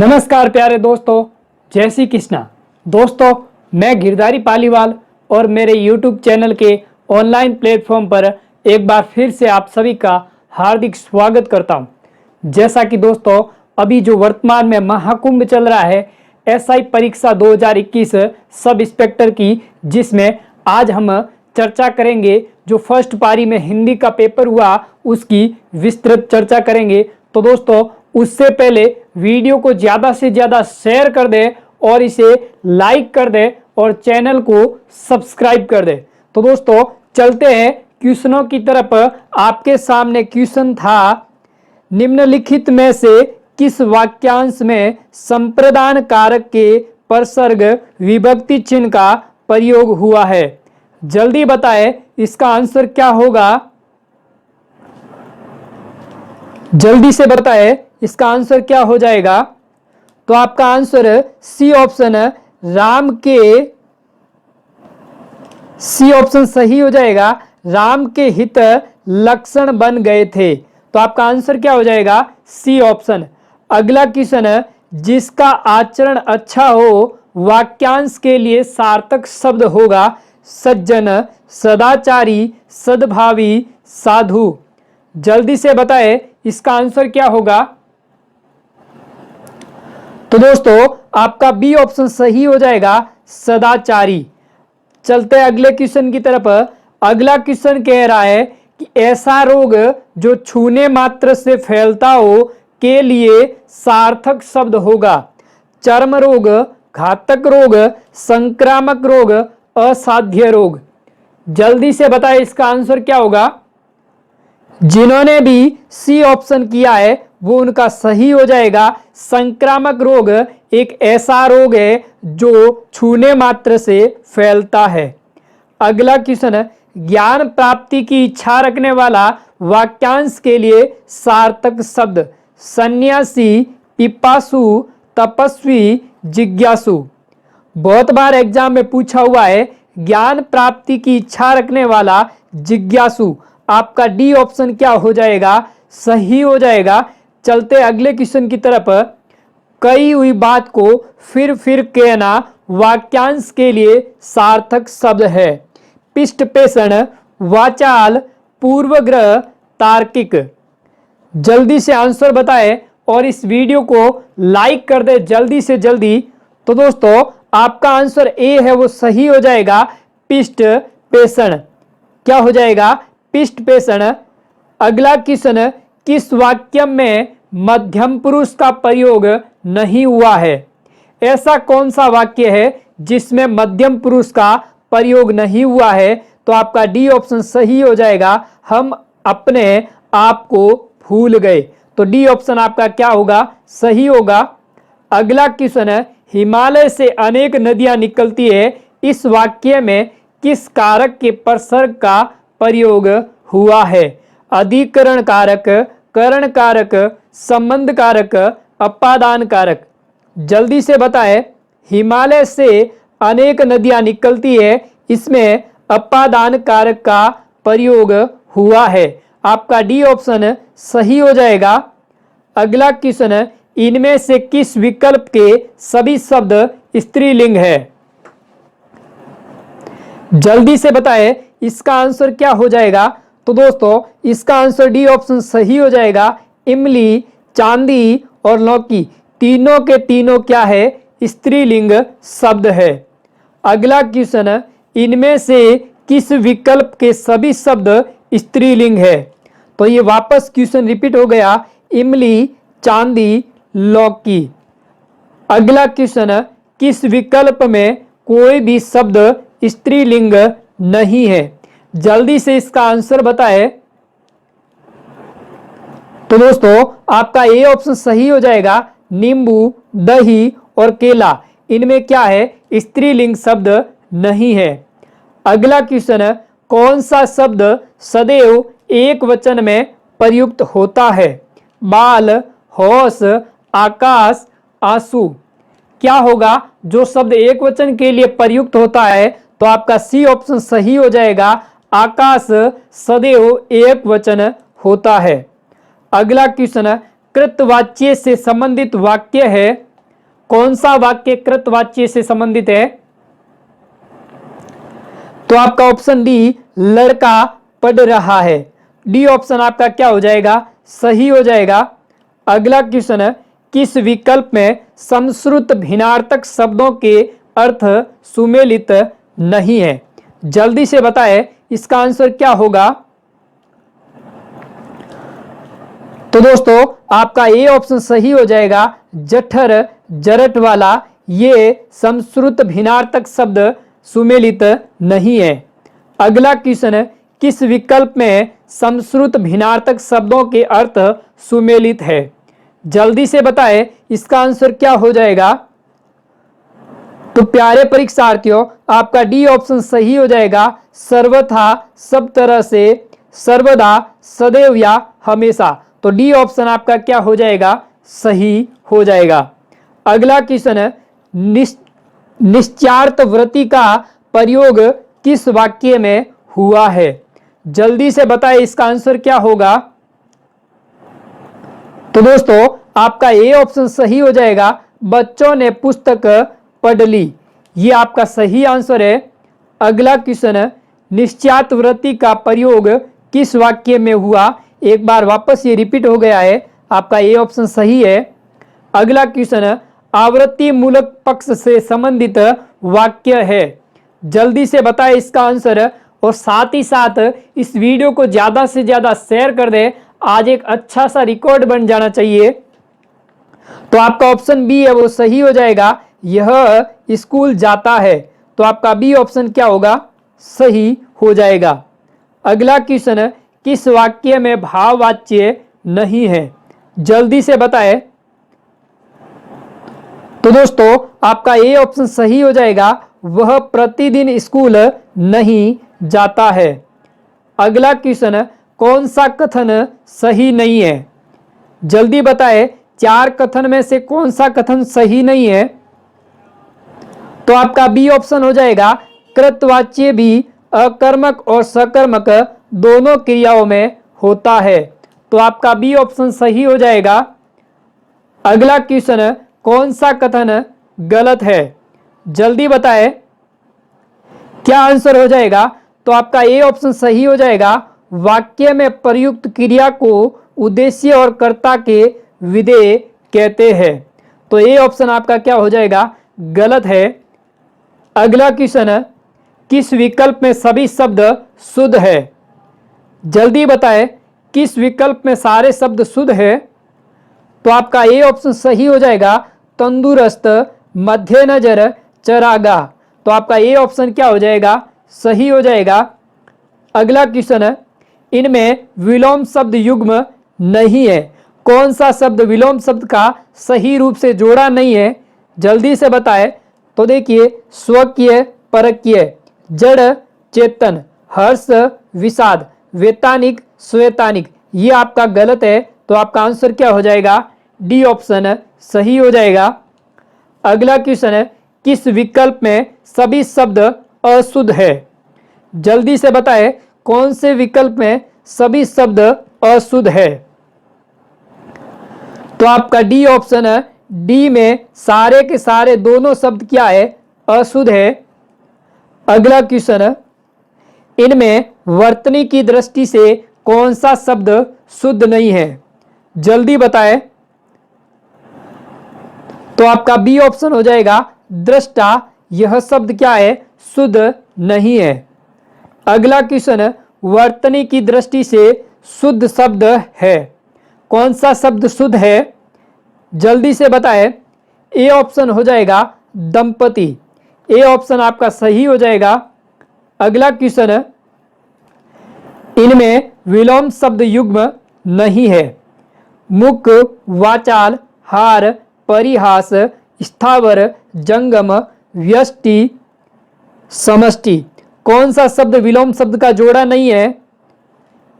नमस्कार प्यारे दोस्तों, जय श्री कृष्णा। दोस्तों, मैं गिरधारी पालीवाल और मेरे YouTube चैनल के ऑनलाइन प्लेटफॉर्म पर एक बार फिर से आप सभी का हार्दिक स्वागत करता हूं। जैसा कि दोस्तों अभी जो वर्तमान में महाकुंभ चल रहा है SI परीक्षा 2021 सब इंस्पेक्टर की, जिसमें आज हम चर्चा करेंगे। जो फर्स्ट पारी में हिंदी का पेपर हुआ उसकी विस्तृत चर्चा करेंगे। तो दोस्तों उससे पहले वीडियो को ज़्यादा से ज़्यादा शेयर कर दें और इसे लाइक कर दें और चैनल को सब्सक्राइब कर दें। तो दोस्तों चलते हैं क्वेश्चनों की तरफ। आपके सामने क्वेश्चन था, निम्नलिखित में से किस वाक्यांश में संप्रदान कारक के परसर्ग विभक्ति चिन्ह का प्रयोग हुआ है? जल्दी बताएं इसका आंसर क्या होगा। जल्दी से बताएं इसका आंसर क्या हो जाएगा। तो आपका answer c option c option सही हो जाएगा। राम के हित लक्षण बन गए थे। तो आपका आंसर क्या हो जाएगा? C option. अगला क्वेश्चन, जिसका आचरण अच्छा हो वाक्यांश के लिए सार्थक शब्द होगा? सज्जन, सदाचारी, सद्भावी, साधु। जल्दी से बताएं इसका आंसर क्या होगा। तो दोस्तों आपका बी ऑप्शन सही हो जाएगा, सदाचारी। चलते हैं अगले क्वेश्चन की तरफ। अगला क्वेश्चन कह रहा है कि ऐसा रोग जो छूने मात्र से फैलता हो के लिए सार्थक शब्द होगा? चर्म रोग, घातक रोग, संक्रामक रोग, असाध्य रोग। जल्दी से बताएं इसका आंसर क्या होगा। जिन्होंने भी सी ऑप्शन किया है वो उनका सही हो जाएगा। संक्रामक रोग एक ऐसा रोग है जो छूने मात्र से फैलता है। अगला क्वेश्चन, ज्ञान प्राप्ति की इच्छा रखने वाला वाक्यांश के लिए सार्थक शब्द? सन्यासी, पिपासु, तपस्वी, जिज्ञासु। बहुत बार एग्जाम में पूछा हुआ है ज्ञान प्राप्ति की इच्छा रखने वाला जिज्ञासु। आपका डी ऑप्शन क्या हो जाएगा? सही हो जाएगा। चलते अगले क्वेश्चन की तरफ। कही हुई बात को फिर कहना वाक्यांश के लिए सार्थक शब्द है? पिष्ट पेषण, वाचाल, पूर्वग्रह, तार्किक। जल्दी से आंसर बताएं और इस वीडियो को लाइक कर दे जल्दी से जल्दी। तो दोस्तों आपका आंसर ए है वो सही हो जाएगा, पिष्ट पेषण। क्या हो जाएगा? पिष्ट पेषण। अगला क्वेश्चन, किस वाक्य में मध्यम पुरुष का प्रयोग नहीं हुआ है? ऐसा कौन सा वाक्य है जिसमें मध्यम पुरुष का प्रयोग नहीं हुआ है? तो आपका डी ऑप्शन सही हो जाएगा, हम अपने आप को भूल गए। तो डी ऑप्शन आपका क्या होगा? सही होगा। अगला क्वेश्चन, हिमालय से अनेक नदियां निकलती है, इस वाक्य में किस कारक के परसर्ग का प्रयोग हुआ है? अधिकरण कारक, करण कारक, संबंध कारक, अपादान कारक। जल्दी से बताएं हिमालय से अनेक नदियां निकलती है, इसमें अपादान कारक का प्रयोग हुआ है। आपका डी ऑप्शन सही हो जाएगा। अगला क्वेश्चन, इनमें से किस विकल्प के सभी शब्द स्त्रीलिंग है? जल्दी से बताएं इसका आंसर क्या हो जाएगा। तो दोस्तों इसका आंसर डी ऑप्शन सही हो जाएगा। इमली, चांदी और लौकी तीनों के तीनों क्या है? स्त्रीलिंग शब्द है। अगला क्वेश्चन, इनमें से किस विकल्प के सभी शब्द स्त्रीलिंग है? तो ये वापस क्वेश्चन रिपीट हो गया, इमली, चांदी, लौकी। अगला क्वेश्चन, किस विकल्प में कोई भी शब्द स्त्रीलिंग नहीं है? जल्दी से इसका आंसर बताएं। तो दोस्तों आपका ए ऑप्शन सही हो जाएगा, नींबू, दही और केला। इनमें क्या है? स्त्रीलिंग शब्द नहीं है। अगला क्वेश्चन, कौन सा शब्द सदैव एक वचन में प्रयुक्त होता है? बाल, होश, आकाश, आंसू। क्या होगा जो शब्द एक वचन के लिए प्रयुक्त होता है? तो आपका सी ऑप्शन सही हो जाएगा, आकाश सदैव एक वचन होता है। अगला क्वेश्चन, कृतवाच्य से संबंधित वाक्य है कौन सा वाक्य कृतवाच्य से संबंधित है? तो आपका ऑप्शन डी, लड़का पढ़ रहा है। डी ऑप्शन आपका क्या हो जाएगा? सही हो जाएगा। अगला क्वेश्चन है, किस विकल्प में संस्कृत भिन्नार्थक शब्दों के अर्थ सुमेलित नहीं है? जल्दी से बताएं इसका आंसर क्या होगा। तो दोस्तों आपका ए ऑप्शन सही हो जाएगा, जठर जरट वाला, ये संस्कृत भिन्नार्थक शब्द सुमेलित नहीं है। अगला क्वेश्चन है, किस विकल्प में संस्कृत भिन्नार्थक शब्दों के अर्थ सुमेलित है? जल्दी से बताएं इसका आंसर क्या हो जाएगा। तो प्यारे परीक्षार्थियों आपका डी ऑप्शन सही हो जाएगा, सर्वथा, सब तरह से, सर्वदा, सदैव या हमेशा। तो डी ऑप्शन आपका क्या हो जाएगा? सही हो जाएगा। अगला क्वेश्चन है, निश्चार्थ वृत्ति का प्रयोग किस वाक्य में हुआ है? जल्दी से बताएं इसका आंसर क्या होगा। तो दोस्तों आपका ए ऑप्शन सही हो जाएगा, बच्चों ने पुस्तक पढ़ ली, ये आपका सही आंसर है। अगला क्वेश्चन है, निश्चात वृत्ति का प्रयोग किस वाक्य में हुआ? एक बार वापस ये रिपीट हो गया है, आपका ए ऑप्शन सही है। अगला क्वेश्चन है, आवृत्ति मूलक पक्ष से संबंधित वाक्य है। जल्दी से बताएं इसका आंसर, और साथ ही साथ इस वीडियो को ज्यादा से ज्यादा शेयर कर दें, आज एक अच्छा सा रिकॉर्ड बन जाना चाहिए। तो आपका ऑप्शन बी है वो सही हो जाएगा, यह स्कूल जाता है। तो आपका बी ऑप्शन क्या होगा? सही हो जाएगा। अगला क्वेश्चन है, किस वाक्य में भाववाच्य नहीं है? जल्दी से बताएं। तो दोस्तों आपका ए ऑप्शन सही हो जाएगा, वह प्रतिदिन स्कूल नहीं जाता है। अगला क्वेश्चन है, कौन सा कथन सही नहीं है? जल्दी बताएं, चार कथन में से कौन सा कथन सही नहीं है? तो आपका बी ऑप्शन हो जाएगा, कृतवाच्य भी अकर्मक और सकर्मक दोनों क्रियाओं में होता है। तो आपका बी ऑप्शन सही हो जाएगा। अगला क्वेश्चन है, कौन सा कथन गलत है? जल्दी बताएं क्या आंसर हो जाएगा। तो आपका ए ऑप्शन सही हो जाएगा, वाक्य में प्रयुक्त क्रिया को उद्देश्य और कर्ता के विधेय कहते हैं। तो ए ऑप्शन आपका क्या हो जाएगा? गलत है। अगला क्वेश्चन है, किस विकल्प में सभी शब्द शुद्ध है? जल्दी बताएं किस विकल्प में सारे शब्द शुद्ध है? तो आपका ए ऑप्शन सही हो जाएगा, तंदुरुस्त, मध्य नजर, चरागाह। तो आपका ए ऑप्शन क्या हो जाएगा? सही हो जाएगा। अगला क्वेश्चन है, इनमें विलोम शब्द युग्म नहीं है। कौन सा शब्द विलोम शब्द का सही रूप से जोड़ा नहीं है? जल्दी से बताएं। तो देखिए, स्वकीय, परकीय, जड़, चेतन, हर्ष, विषाद, वेतानिक, श्वेतानिक, ये आपका गलत है। तो आपका आंसर क्या हो जाएगा? डी ऑप्शन सही हो जाएगा। अगला क्वेश्चन है, किस विकल्प में सभी शब्द अशुद्ध है? जल्दी से बताएं कौन से विकल्प में सभी शब्द अशुद्ध है? तो आपका डी ऑप्शन है, डी में सारे के सारे दोनों शब्द क्या है? अशुद्ध है। अगला क्वेश्चन है, इनमें वर्तनी की दृष्टि से कौन सा शब्द शुद्ध नहीं है? जल्दी बताएं। तो आपका बी ऑप्शन हो जाएगा, दृष्टा, यह शब्द क्या है? शुद्ध नहीं है। अगला क्वेश्चन है, वर्तनी की दृष्टि से शुद्ध शब्द है। कौन सा शब्द शुद्ध है? जल्दी से बताएं। ए ऑप्शन हो जाएगा, दंपति। ए ऑप्शन आपका सही हो जाएगा। अगला क्वेश्चन है, इनमें विलोम शब्द युग्म नहीं है। मुक, वाचाल, हार, परिहास, स्थावर, जंगम, व्यष्टि, समष्टि। कौन सा शब्द विलोम शब्द का जोड़ा नहीं है?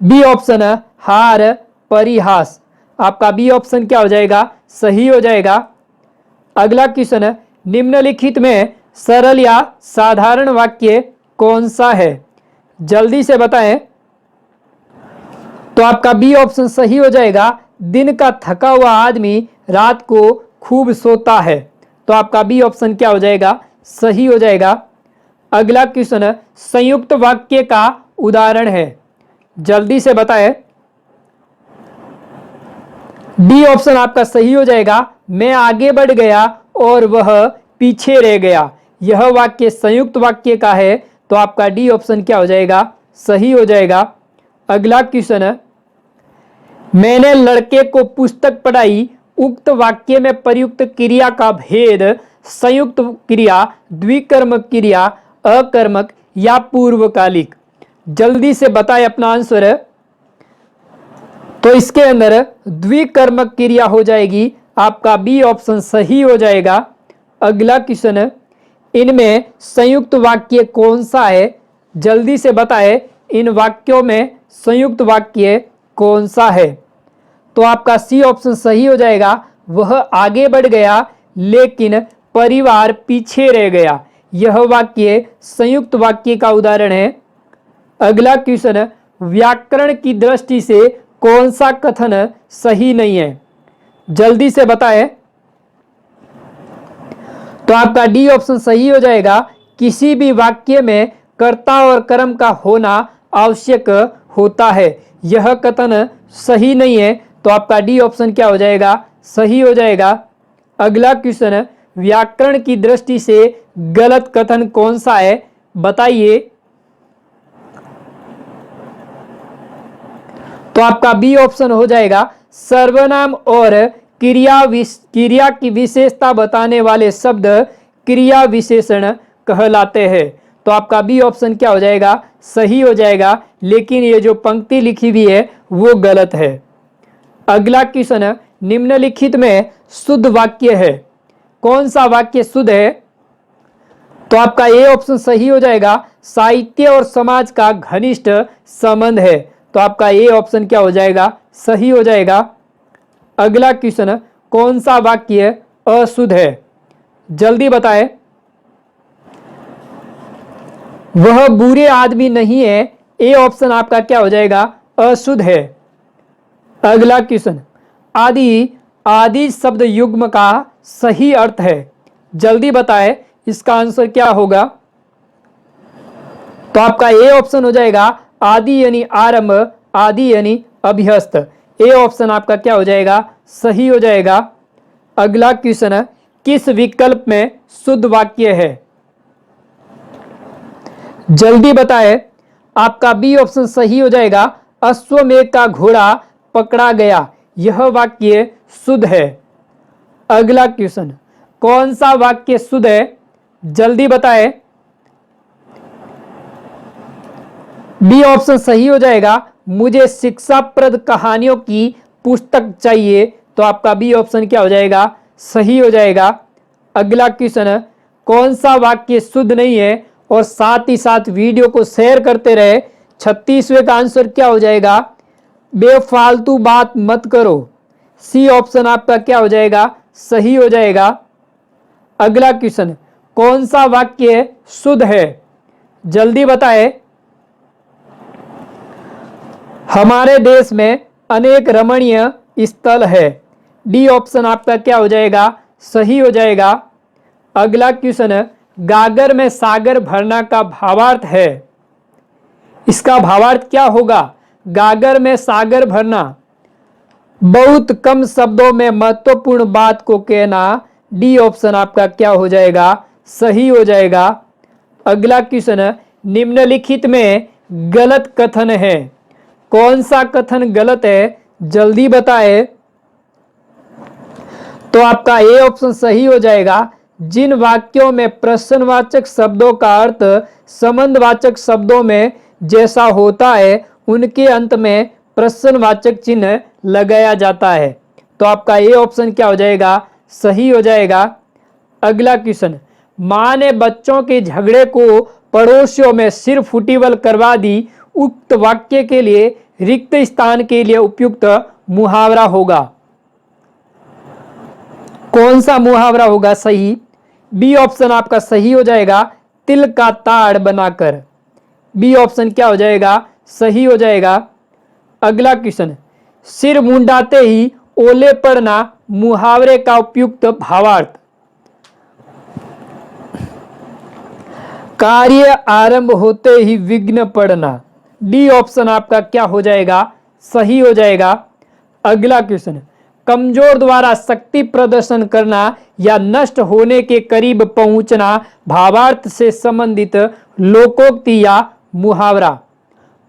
बी ऑप्शन है, हार, परिहास। आपका बी ऑप्शन क्या हो जाएगा? सही हो जाएगा। अगला क्वेश्चन है, निम्नलिखित में सरल या साधारण वाक्य कौन सा है? जल्दी से बताएं। तो आपका बी ऑप्शन सही हो जाएगा, दिन का थका हुआ आदमी रात को खूब सोता है। तो आपका बी ऑप्शन क्या हो जाएगा, सही हो जाएगा। अगला क्वेश्चन संयुक्त वाक्य का उदाहरण है, जल्दी से बताएं। डी ऑप्शन आपका सही हो जाएगा, मैं आगे बढ़ गया और वह पीछे रह गया। यह वाक्य संयुक्त वाक्य का है, तो आपका डी ऑप्शन क्या हो जाएगा, सही हो जाएगा। अगला क्वेश्चन मैंने लड़के को पुस्तक पढ़ाई, उक्त वाक्य में प्रयुक्त क्रिया का भेद संयुक्त क्रिया, द्विकर्मक क्रिया, अकर्मक या पूर्वकालिक। जल्दी से बताएं अपना आंसर। तो इसके अंदर द्विकर्मक क्रिया हो जाएगी, आपका बी ऑप्शन सही हो जाएगा। अगला क्वेश्चन इनमें संयुक्त वाक्य कौन सा है, जल्दी से बताएं इन वाक्यों में संयुक्त वाक्य कौन सा है। तो आपका सी ऑप्शन सही हो जाएगा, वह आगे बढ़ गया लेकिन परिवार पीछे रह गया। यह वाक्य संयुक्त वाक्य का उदाहरण है। अगला क्वेश्चन व्याकरण की दृष्टि से कौन सा कथन सही नहीं है, जल्दी से बताएं। तो आपका डी ऑप्शन सही हो जाएगा, किसी भी वाक्य में कर्ता और कर्म का होना आवश्यक होता है। यह कथन सही नहीं है, तो आपका डी ऑप्शन क्या हो जाएगा, सही हो जाएगा। अगला क्वेश्चन व्याकरण की दृष्टि से गलत कथन कौन सा है, बताइए। तो आपका बी ऑप्शन हो जाएगा, सर्वनाम और क्रिया की विशेषता बताने वाले शब्द क्रिया विशेषण कहलाते हैं। तो आपका बी ऑप्शन क्या हो जाएगा, सही हो जाएगा, लेकिन ये जो पंक्ति लिखी हुई है वो गलत है। अगला क्वेश्चन निम्नलिखित में शुद्ध वाक्य है, कौन सा वाक्य शुद्ध है। तो आपका ए ऑप्शन सही हो जाएगा, साहित्य और समाज का घनिष्ठ संबंध है। तो आपका ए ऑप्शन क्या हो जाएगा, सही हो जाएगा। अगला क्वेश्चन कौन सा वाक्य अशुद्ध है, जल्दी बताएं। वह बुरे आदमी नहीं है, ए ऑप्शन आपका क्या हो जाएगा, अशुद्ध है। अगला क्वेश्चन आदि शब्द युग्म का सही अर्थ है, जल्दी बताएं इसका आंसर क्या होगा। तो आपका ए ऑप्शन हो जाएगा, आदि यानी आरंभ, आदि यानी अभ्यस्त। ए ऑप्शन आपका क्या हो जाएगा, सही हो जाएगा। अगला क्वेश्चन किस विकल्प में शुद्ध वाक्य है, जल्दी बताएं। आपका बी ऑप्शन सही हो जाएगा, अश्वमेध का घोड़ा पकड़ा गया। यह वाक्य शुद्ध है। अगला क्वेश्चन कौन सा वाक्य शुद्ध है, जल्दी बताएं। बी ऑप्शन सही हो जाएगा, मुझे शिक्षाप्रद कहानियों की पुस्तक चाहिए। तो आपका बी ऑप्शन क्या हो जाएगा, सही हो जाएगा। अगला क्वेश्चन कौन सा वाक्य शुद्ध नहीं है, और साथ ही साथ वीडियो को शेयर करते रहे। 36वें का आंसर क्या हो जाएगा, बेफालतू बात मत करो। सी ऑप्शन आपका क्या हो जाएगा, सही हो जाएगा। अगला क्वेश्चन कौन सा वाक्य शुद्ध है, जल्दी बताएं। हमारे देश में अनेक रमणीय स्थल है। डी ऑप्शन आपका क्या हो जाएगा, सही हो जाएगा। अगला क्वेश्चन गागर में सागर भरना का भावार्थ है, इसका भावार्थ क्या होगा। गागर में सागर भरना, बहुत कम शब्दों में महत्वपूर्ण बात को कहना। डी ऑप्शन आपका क्या हो जाएगा, सही हो जाएगा। अगला क्वेश्चन निम्नलिखित में गलत कथन है, कौन सा कथन गलत है, जल्दी बताएं। तो आपका ए ऑप्शन सही हो जाएगा, जिन वाक्यों में प्रश्नवाचक शब्दों का अर्थ संबंधवाचक शब्दों में जैसा होता है उनके अंत में प्रश्नवाचक चिन्ह लगाया जाता है। तो आपका ए ऑप्शन क्या हो जाएगा, सही हो जाएगा। अगला क्वेश्चन मां ने बच्चों के झगड़े को पड़ोसियों में सिर फुटीवल करवा दी। उक्त वाक्य के लिए रिक्त स्थान के लिए उपयुक्त मुहावरा होगा, कौन सा मुहावरा होगा सही। बी ऑप्शन आपका सही हो जाएगा, तिल का ताड़ बनाकर। बी ऑप्शन क्या हो जाएगा, सही हो जाएगा। अगला क्वेश्चन सिर मुंडाते ही ओले पड़ना मुहावरे का उपयुक्त भावार्थ। कार्य आरंभ होते ही विघ्न पड़ना, डी ऑप्शन आपका क्या हो जाएगा, सही हो जाएगा। अगला क्वेश्चन, कमजोर द्वारा शक्ति प्रदर्शन करना या नष्ट होने के करीब पहुंचना भावार्थ से संबंधित लोकोक्ति या मुहावरा।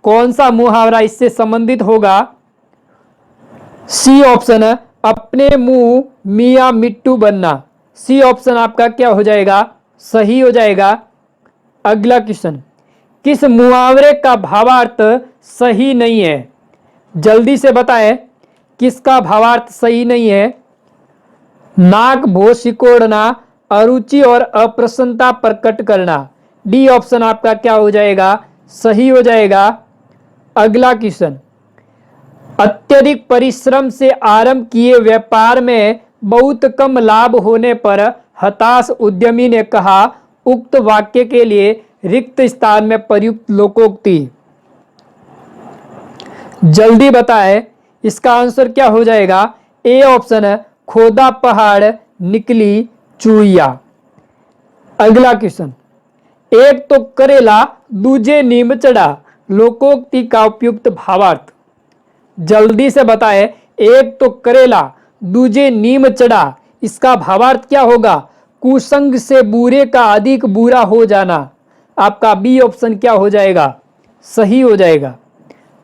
कौन सा मुहावरा इससे संबंधित होगा? सी ऑप्शन, अपने मुंह मियां मिट्टू बनना। सी ऑप्शन आपका क्या हो जाएगा, सही हो जाएगा। अगला क्वेश्चन, किस मुहावरे का भावार्थ सही नहीं है? जल्दी से बताएं, किसका भावार्थ सही नहीं है? नाक भो सिकोड़ना, अरुचि और अप्रसन्नता प्रकट करना। डी ऑप्शन आपका क्या हो जाएगा, सही हो जाएगा। अगला क्वेश्चन, अत्यधिक परिश्रम से आरंभ किए व्यापार में बहुत कम लाभ होने पर हताश उद्यमी ने कहा, उक्त वाक्य के लिए रिक्त स्थान में प्रयुक्त लोकोक्ति। जल्दी बताएं, इसका आंसर क्या हो जाएगा? ए ऑप्शन, खोदा पहाड़ निकली चूइया। अगला क्वेश्चन, एक तो करेला दूजे नीम चढ़ा, लोकोक्ति का उपयुक्त भावार्थ। जल्दी से बताएं, एक तो करेला दूजे नीम चढ़ा, इसका भावार्थ क्या होगा? कुसंग से बुरे का अधिक बुरा हो जाना। आपका बी ऑप्शन क्या हो जाएगा, सही हो जाएगा।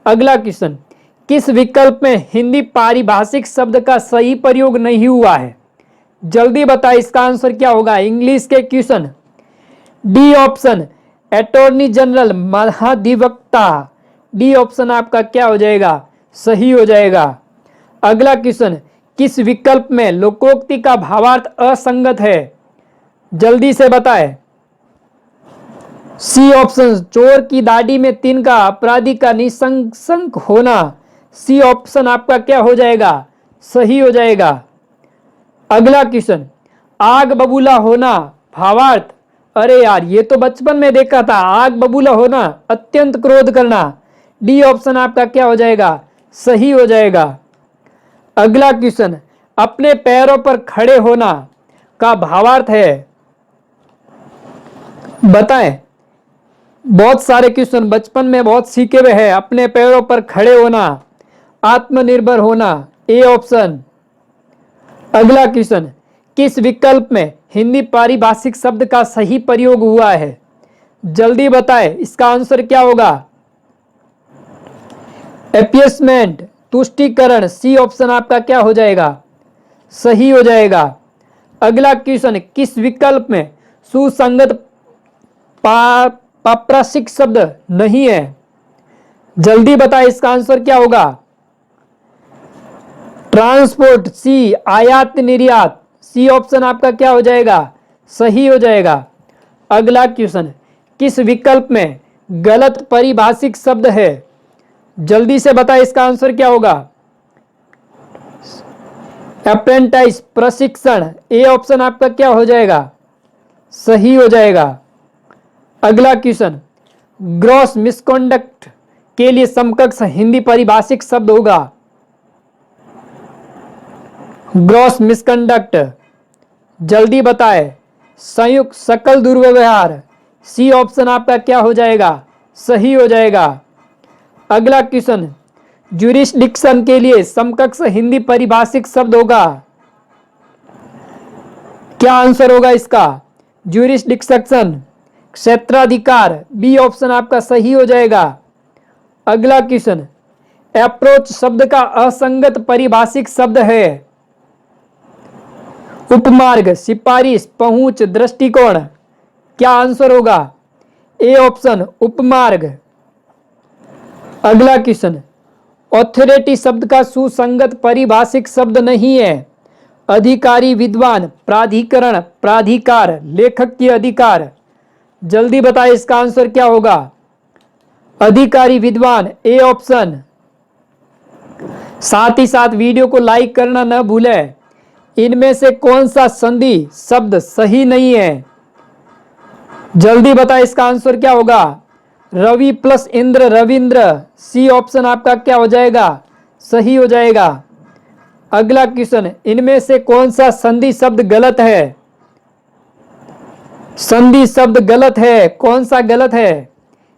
अगला क्वेश्चन, किस विकल्प में हिंदी पारिभाषिक शब्द का सही प्रयोग नहीं हुआ है? जल्दी बताएं, इसका आंसर क्या होगा? इंग्लिश के question, D option, attorney general महाधिवक्ता। डी ऑप्शन आपका क्या हो जाएगा, सही हो जाएगा। अगला क्वेश्चन, किस विकल्प में लोकोक्ति का भावार्थ असंगत है? जल्दी से बताएं। सी ऑप्शन, चोर की दाढ़ी में तिनका, अपराधी का निशंक होना। सी ऑप्शन आपका क्या हो जाएगा, सही हो जाएगा। अगला क्वेश्चन, आग बबूला होना, भावार्थ। अरे यार, ये तो बचपन में देखा था। आग बबूला होना, अत्यंत क्रोध करना। डी ऑप्शन आपका क्या हो जाएगा, सही हो जाएगा। अगला क्वेश्चन, अपने पैरों पर खड़े होना का भावार्थ है, बताएं। बहुत सारे क्वेश्चन बचपन में बहुत सीखे हुए हैं। अपने पैरों पर खड़े होना, आत्मनिर्भर होना, ए ऑप्शन। अगला क्वेश्चन, किस विकल्प में हिंदी पारिभाषिक शब्द का सही प्रयोग हुआ है? जल्दी बताएं, इसका आंसर क्या होगा? एपियसमेंट, तुष्टीकरण। सी ऑप्शन आपका क्या हो जाएगा, सही हो जाएगा। अगला क्वेश्चन, किस विकल्प में सुसंगत पारिभाषिक शब्द नहीं है? जल्दी बताएं, इसका आंसर क्या होगा? ट्रांसपोर्ट। सी, आयात निर्यात। सी ऑप्शन आपका क्या हो जाएगा, सही हो जाएगा। अगला क्वेश्चन, किस विकल्प में गलत पारिभाषिक शब्द है? जल्दी से बताएं, इसका आंसर क्या होगा? अप्रेंटाइज, प्रशिक्षण। ए ऑप्शन आपका क्या हो जाएगा, सही हो जाएगा। अगला क्वेश्चन, ग्रॉस मिसकॉन्डक्ट के लिए समकक्ष हिंदी पारिभाषिक शब्द होगा। ग्रॉस मिसकंडक्ट, जल्दी बताएं। संयुक्त सकल दुर्व्यवहार। सी ऑप्शन आपका क्या हो जाएगा, सही हो जाएगा। अगला क्वेश्चन, ज्यूरिसडिक्शन के लिए समकक्ष हिंदी पारिभाषिक शब्द होगा। क्या आंसर होगा इसका? ज्यूरिसडिक्शन, क्षेत्राधिकार। बी ऑप्शन आपका सही हो जाएगा। अगला क्वेश्चन, अप्रोच शब्द का असंगत पारिभाषिक शब्द है। उपमार्ग, सिफारिश, पहुंच, दृष्टिकोण। क्या आंसर होगा? ए ऑप्शन, उपमार्ग। अगला क्वेश्चन, ऑथोरिटी शब्द का सुसंगत पारिभाषिक शब्द नहीं है। अधिकारी, विद्वान, प्राधिकरण, प्राधिकार, लेखक की अधिकार। जल्दी बताएं, इसका आंसर क्या होगा? अधिकारी, विद्वान, ए ऑप्शन। साथ ही साथ वीडियो को लाइक करना न भूलें। इनमें से कौन सा संधि शब्द सही नहीं है? जल्दी बताएं, इसका आंसर क्या होगा? Ravi plus Indra, Ravindra. C option आपका क्या हो जाएगा, सही हो जाएगा। अगला क्वेश्चन, इनमें से कौन सा संधि शब्द गलत है? संधि शब्द गलत है, कौन सा गलत है?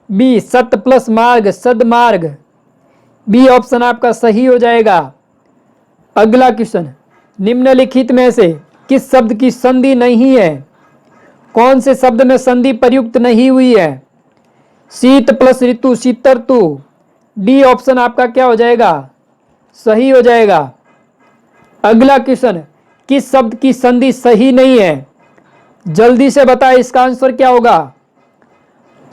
बी सत प्लस मार्ग सदमार्ग। बी ऑप्शन आपका सही हो जाएगा। अगला क्वेश्चन, निम्नलिखित में से किस शब्द की संधि नहीं है? कौन से शब्द में संधि प्रयुक्त नहीं हुई है? शीत प्लस ऋतु शीतर्तु। डी ऑप्शन आपका क्या हो जाएगा? सही हो जाएगा। अगला क्वेश्चन, किस शब्द की संधि सही नहीं है? जल्दी से बताएं, इसका आंसर क्या होगा?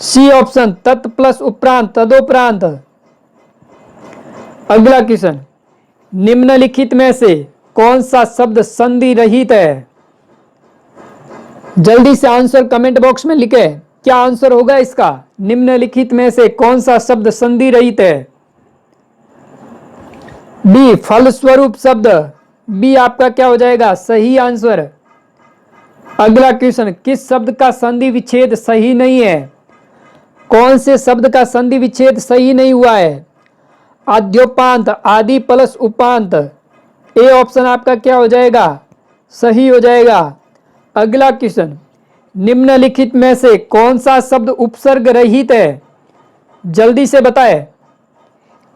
सी ऑप्शन तत् प्लस उपरांत तदोपरांत। अगला क्वेश्चन, निम्नलिखित में से कौन सा शब्द संधि रहित है? जल्दी से आंसर कमेंट बॉक्स में लिखे, क्या आंसर होगा इसका? निम्नलिखित में से कौन सा शब्द संधि रहित है? बी फलस्वरूप शब्द। बी आपका क्या हो जाएगा? सही आंसर। अगला क्वेश्चन, किस शब्द का संधि विच्छेद सही नहीं है? कौन से शब्द का संधि विच्छेद सही नहीं हुआ है? आद्योपांत आदि प्लस उपांत। ए ऑप्शन आपका क्या हो जाएगा? सही हो जाएगा। अगला क्वेश्चन, निम्नलिखित में से कौन सा शब्द उपसर्ग रहित है? जल्दी से बताएं,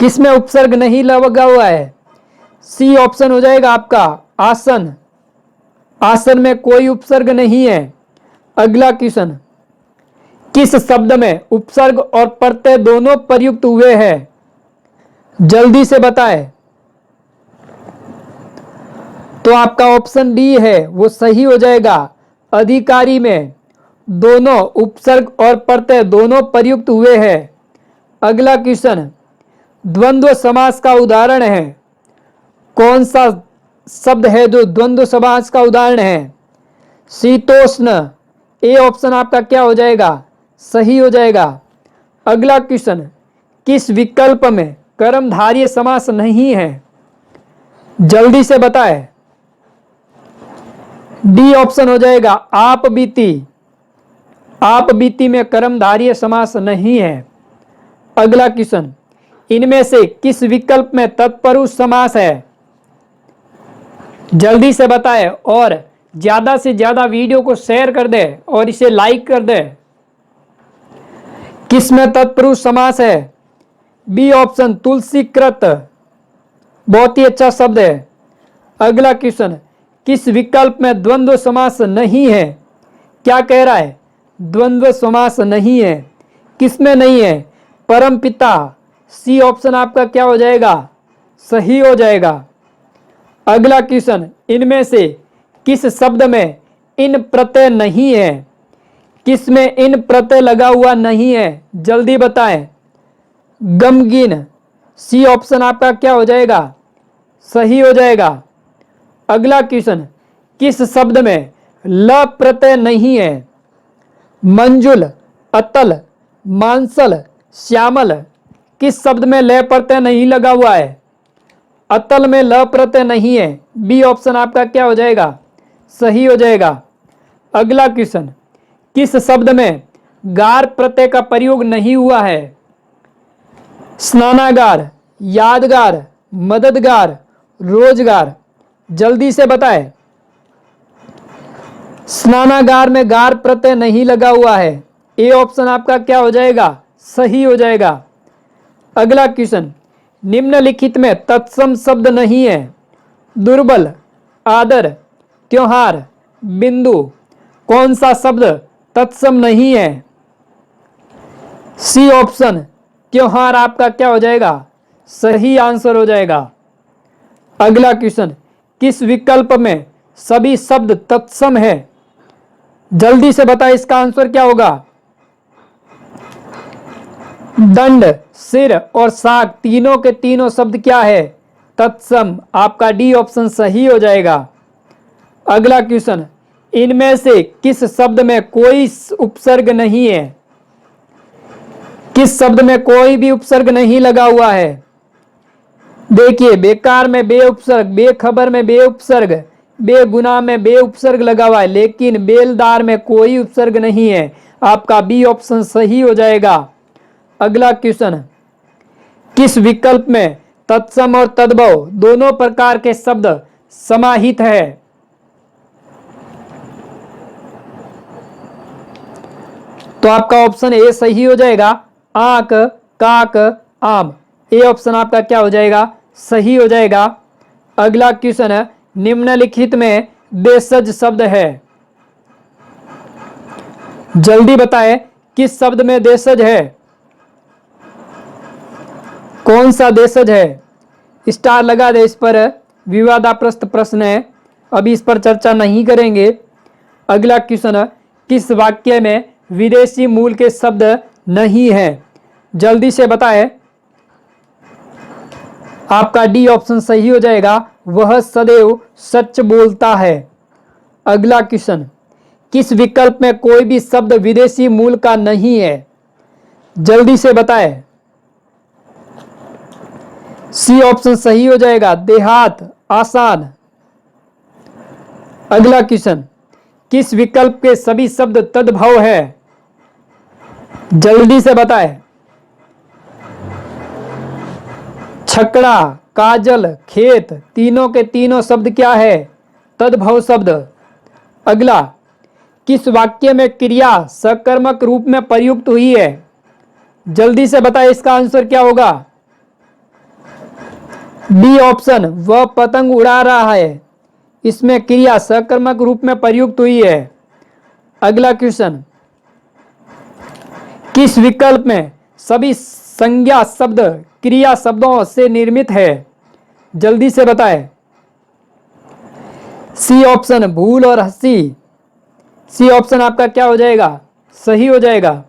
किसमें उपसर्ग नहीं लगा हुआ है? सी ऑप्शन हो जाएगा आपका आसन। आसन में कोई उपसर्ग नहीं है। अगला क्वेश्चन, किस शब्द में उपसर्ग और प्रत्यय दोनों प्रयुक्त हुए हैं? जल्दी से बताएं। तो आपका ऑप्शन डी है वो सही हो जाएगा। अधिकारी में दोनों उपसर्ग और प्रत्यय दोनों प्रयुक्त हुए हैं। अगला क्वेश्चन, द्वंद्व समास का उदाहरण है। कौन सा शब्द है जो द्वंद्व समास का उदाहरण है? शीतोष्ण। ए ऑप्शन आपका क्या हो जाएगा? सही हो जाएगा। अगला क्वेश्चन, किस विकल्प में कर्मधारय समास नहीं है? जल्दी से बताएं। डी ऑप्शन हो जाएगा आप बीती। आप बीती में कर्मधारय समास नहीं है। अगला क्वेश्चन, इनमें से किस विकल्प में तत्पुरुष समास है? जल्दी से बताएं और ज्यादा से ज्यादा वीडियो को शेयर कर दे और इसे लाइक कर दे। किस में तत्पुरुष समास है? बी ऑप्शन तुलसीकृत। बहुत ही अच्छा शब्द है। अगला क्वेश्चन, किस विकल्प में द्वंद्व समास नहीं है? क्या कह रहा है? द्वंद्व समास नहीं है। किस में नहीं है? परमपिता। सी ऑप्शन आपका क्या हो जाएगा? सही हो जाएगा। अगला क्वेश्चन, इनमें से किस शब्द में इन प्रत्यय नहीं है? किस में इन प्रत्यय लगा हुआ नहीं है? जल्दी बताएं। गमगीन। सी ऑप्शन आपका क्या हो जाएगा? सही हो जाएगा। अगला क्वेश्चन, किस शब्द में ल प्रत्यय नहीं है? मंजुल, अतल, मांसल, श्यामल। किस शब्द में ल प्रत्यय नहीं लगा हुआ है? अतल में ल प्रत्यय नहीं है। बी ऑप्शन आपका क्या हो जाएगा? सही हो जाएगा। अगला क्वेश्चन, किस शब्द में गार प्रत्यय का प्रयोग नहीं हुआ है? स्नानागार, यादगार, मददगार, रोजगार। जल्दी से बताएं। स्नानागार में गार प्रत्यय नहीं लगा हुआ है। ए ऑप्शन आपका क्या हो जाएगा? सही हो जाएगा। अगला क्वेश्चन, निम्नलिखित में तत्सम शब्द नहीं है। दुर्बल, आदर, त्योहार, बिंदु। कौन सा शब्द तत्सम नहीं है? सी ऑप्शन त्योहार आपका क्या हो जाएगा? सही आंसर हो जाएगा। अगला क्वेश्चन, किस विकल्प में सभी शब्द तत्सम है? जल्दी से बताएं, इसका आंसर क्या होगा? दंड, सिर और साग तीनों के तीनों शब्द क्या है? तत्सम। आपका डी ऑप्शन सही हो जाएगा। अगला क्वेश्चन, इनमें से किस शब्द में कोई उपसर्ग नहीं है? किस शब्द में कोई भी उपसर्ग नहीं लगा हुआ है? देखिए, बेकार में बे उपसर्ग, बेखबर में बे उपसर्ग, बेगुनाह में बे उपसर्ग लगा हुआ है, लेकिन बेलदार में कोई उपसर्ग नहीं है। आपका बी ऑप्शन सही हो जाएगा। अगला क्वेश्चन, किस विकल्प में तत्सम और तद्भव दोनों प्रकार के शब्द समाहित है? तो आपका ऑप्शन ए सही हो जाएगा। आंक, काक, आम, ए ऑप्शन आपका क्या हो जाएगा, सही हो जाएगा। अगला क्वेश्चन है, निम्नलिखित में देशज शब्द है, जल्दी बताएं किस शब्द में देशज है, कौन सा देशज है। स्टार लगा दे इस पर, विवादाप्रस्त प्रश्न है, अभी इस पर चर्चा नहीं करेंगे। अगला क्वेश्चन है, किस वाक्य में विदेशी मूल के शब्द नहीं है, जल्दी से बताएं। आपका डी ऑप्शन सही हो जाएगा, वह सदैव सच बोलता है। अगला क्वेश्चन, किस विकल्प में कोई भी शब्द विदेशी मूल का नहीं है, जल्दी से बताएं। सी ऑप्शन सही हो जाएगा, देहात, आसान। अगला क्वेश्चन, किस विकल्प के सभी शब्द तद्भव है, जल्दी से बताएं। छकड़ा, काजल, खेत, तीनों के तीनों शब्द क्या है, तद्भव शब्द। अगला, किस वाक्य में क्रिया सकर्मक रूप में प्रयुक्त हुई है, जल्दी से बताएं, इसका आंसर क्या होगा। बी ऑप्शन, वह पतंग उड़ा रहा है, इसमें क्रिया सकर्मक रूप में प्रयुक्त हुई है। अगला क्वेश्चन, किस विकल्प में सभी संज्ञा शब्द क्रिया शब्दों से निर्मित है, जल्दी से बताएं। सी ऑप्शन, भूल और हंसी, सी ऑप्शन आपका क्या हो जाएगा, सही हो जाएगा।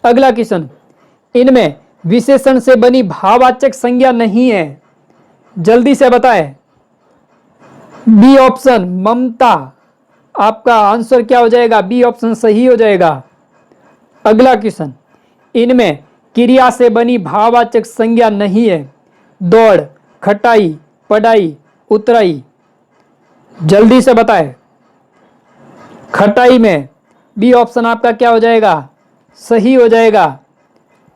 अगला क्वेश्चन, इनमें विशेषण से बनी भाववाचक संज्ञा नहीं है, जल्दी से बताएं। बी ऑप्शन, ममता, आपका आंसर क्या हो जाएगा, बी ऑप्शन सही हो जाएगा। अगला क्वेश्चन, इनमें क्रिया से बनी भाववाचक संज्ञा नहीं है, दौड़, खटाई, पढ़ाई, उतराई, जल्दी से बताएं। खटाई में बी ऑप्शन आपका क्या हो जाएगा, सही हो जाएगा।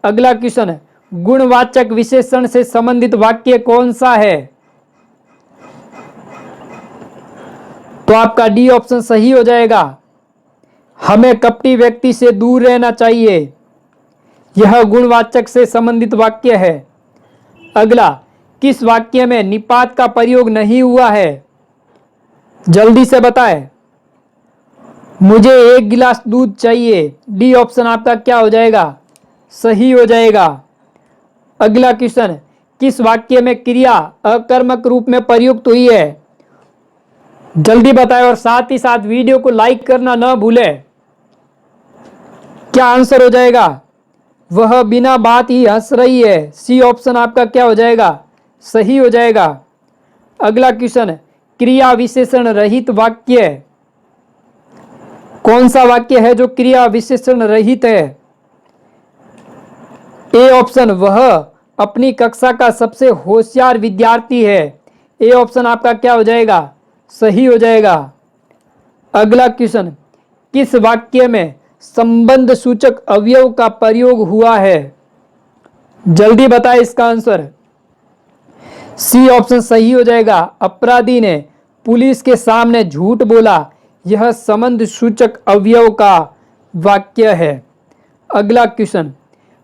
अगला क्वेश्चन, गुणवाचक विशेषण से संबंधित वाक्य कौन सा है, तो आपका डी ऑप्शन सही हो जाएगा, हमें कपटी व्यक्ति से दूर रहना चाहिए, यह गुणवाचक से संबंधित वाक्य है। अगला, किस वाक्य में निपात का प्रयोग नहीं हुआ है, जल्दी से बताएं। मुझे 1 गिलास दूध चाहिए, डी ऑप्शन आपका क्या हो जाएगा, सही हो जाएगा। अगला क्वेश्चन, किस वाक्य में क्रिया अकर्मक रूप में प्रयुक्त हुई है, जल्दी बताएं और साथ ही साथ वीडियो को लाइक करना न भूलें। क्या आंसर हो जाएगा, वह बिना बात ही हंस रही है, सी ऑप्शन आपका क्या हो जाएगा, सही हो जाएगा। अगला क्वेश्चन, क्रिया विशेषण रहित वाक्य, कौन सा वाक्य है जो क्रिया विशेषण रहित है। ए ऑप्शन, वह अपनी कक्षा का सबसे होशियार विद्यार्थी है, ए ऑप्शन आपका क्या हो जाएगा, सही हो जाएगा। अगला क्वेश्चन, किस वाक्य में संबंध सूचक अवयव का प्रयोग हुआ है, जल्दी बताएं इसका आंसर। सी ऑप्शन सही हो जाएगा, अपराधी ने पुलिस के सामने झूठ बोला, यह संबंध सूचक अवयव का वाक्य है। अगला क्वेश्चन,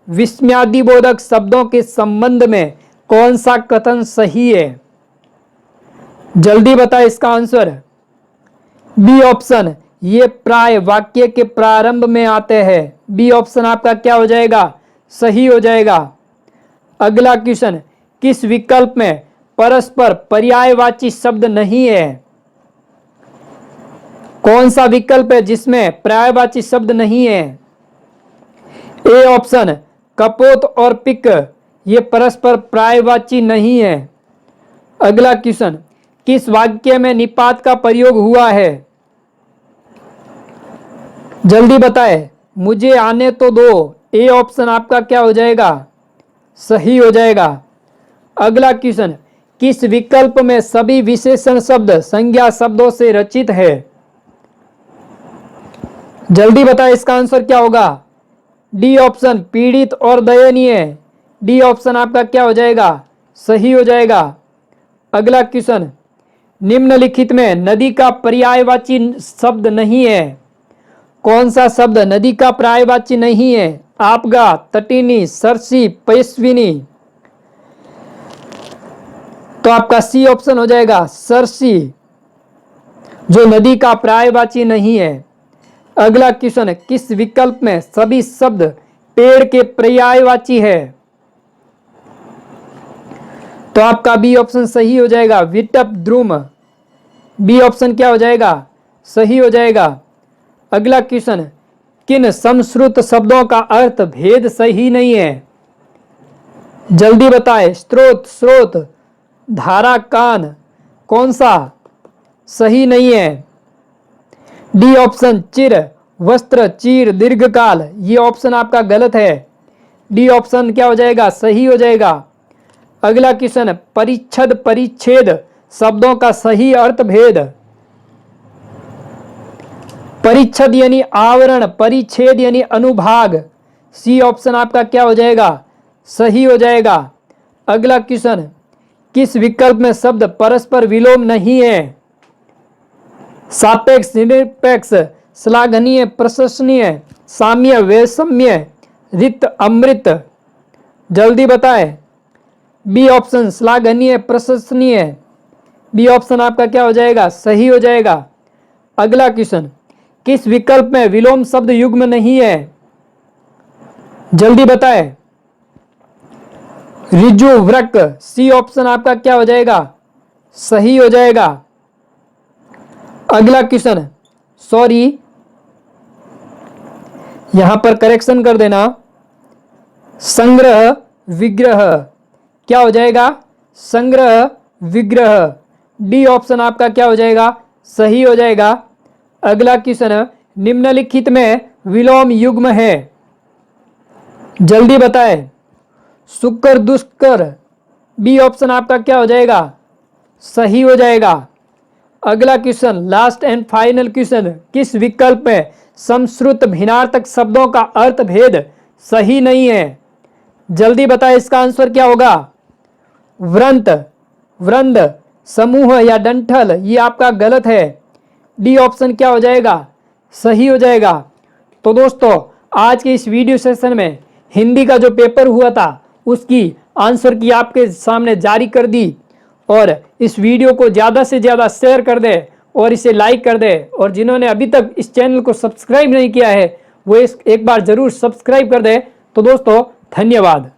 विस्मयादिबोधक शब्दों के संबंध में कौन सा कथन सही है, जल्दी बताएं इसका आंसर। बी ऑप्शन, ये प्राय वाक्य के प्रारंभ में आते हैं, बी ऑप्शन आपका क्या हो जाएगा, सही हो जाएगा। अगला क्वेश्चन, किस विकल्प में परस्पर पर्यायवाची शब्द नहीं है, कौन सा विकल्प है जिसमें पर्यायवाची शब्द नहीं है। ए ऑप्शन, कपोत और पिक, ये परस्पर पर्यायवाची नहीं है। अगला क्वेश्चन, किस वाक्य में निपात का प्रयोग हुआ है, जल्दी बताएं। मुझे आने तो दो, ए ऑप्शन आपका क्या हो जाएगा, सही हो जाएगा। अगला क्वेश्चन, किस विकल्प में सभी विशेषण शब्द संज्ञा शब्दों से रचित है, जल्दी बताएं इसका आंसर क्या होगा। डी ऑप्शन, पीड़ित और दयनीय, डी ऑप्शन आपका क्या हो जाएगा, सही हो जाएगा। अगला क्वेश्चन, निम्नलिखित में नदी का पर्यायवाची शब्द नहीं है, कौन सा शब्द नदी का पर्यायवाची नहीं है? आपगा, तटिनी, सरसी, पयस्विनी। तो आपका सी ऑप्शन हो जाएगा सरसी, जो नदी का पर्यायवाची नहीं है। अगला क्वेश्चन है, किस विकल्प में सभी शब्द पेड़ के पर्यायवाची है? तो आपका बी ऑप्शन सही हो जाएगा, विटप, द्रुम। बी ऑप्शन क्या हो जाएगा? सही हो जाएगा। अगला क्वेश्चन, किन समश्रुत शब्दों का अर्थ भेद सही नहीं है? जल्दी बताएं। स्रोत, स्रोत, धारा, कान, कौन सा सही नहीं है? डी ऑप्शन चिर, वस्त्र, चीर, दीर्घकाल। ये ऑप्शन आपका गलत है। डी ऑप्शन क्या हो जाएगा? सही हो जाएगा। अगला क्वेश्चन, परिच्छद, परिच्छेद शब्दों का सही अर्थ भेद। परिच्छद यानी आवरण, परिच्छेद यानी अनुभाग। सी ऑप्शन आपका क्या हो जाएगा? सही हो जाएगा। अगला क्वेश्चन, किस विकल्प में शब्द परस्पर विलोम नहीं है? सापेक्ष, निरपेक्ष, श्लाघनीय, प्रशंसनीय, साम्य, वैषम्य, रिक्त, अमृत। जल्दी बताएं। बी ऑप्शन श्लाघनीय, प्रशंसनीय। बी ऑप्शन आपका क्या हो जाएगा? सही हो जाएगा। अगला क्वेश्चन, किस विकल्प में विलोम शब्द युग्म नहीं है? जल्दी बताएं। ऋजु, वृक्क। सी ऑप्शन आपका क्या हो जाएगा? सही हो जाएगा। अगला क्वेश्चन, सॉरी यहां पर करेक्शन कर देना, संग्रह, विग्रह। क्या हो जाएगा? संग्रह, विग्रह। डी ऑप्शन आपका क्या हो जाएगा? सही हो जाएगा। अगला क्वेश्चन, निम्नलिखित में विलोम युग्म है? जल्दी बताएं। शुक्र, दुष्कर। बी ऑप्शन आपका क्या हो जाएगा? सही हो जाएगा। अगला question, last and final question, किस विकल्प में समश्रुत भिन्नार्थक शब्दों का अर्थ भेद सही नहीं है? जल्दी बताएं, इसका आंसर क्या होगा? व्रंत, वृंद, समूह या डंठल। ये आपका गलत है। डी ऑप्शन क्या हो जाएगा? सही हो जाएगा। तो दोस्तों, आज के इस वीडियो सेशन में हिंदी का जो पेपर हुआ था उसकी आंसर की आपके सामने जारी कर दी। और इस वीडियो को ज़्यादा से ज़्यादा शेयर कर दे और इसे लाइक कर दे। और जिन्होंने अभी तक इस चैनल को सब्सक्राइब नहीं किया है वो एक बार ज़रूर सब्सक्राइब कर दे। तो दोस्तों, धन्यवाद।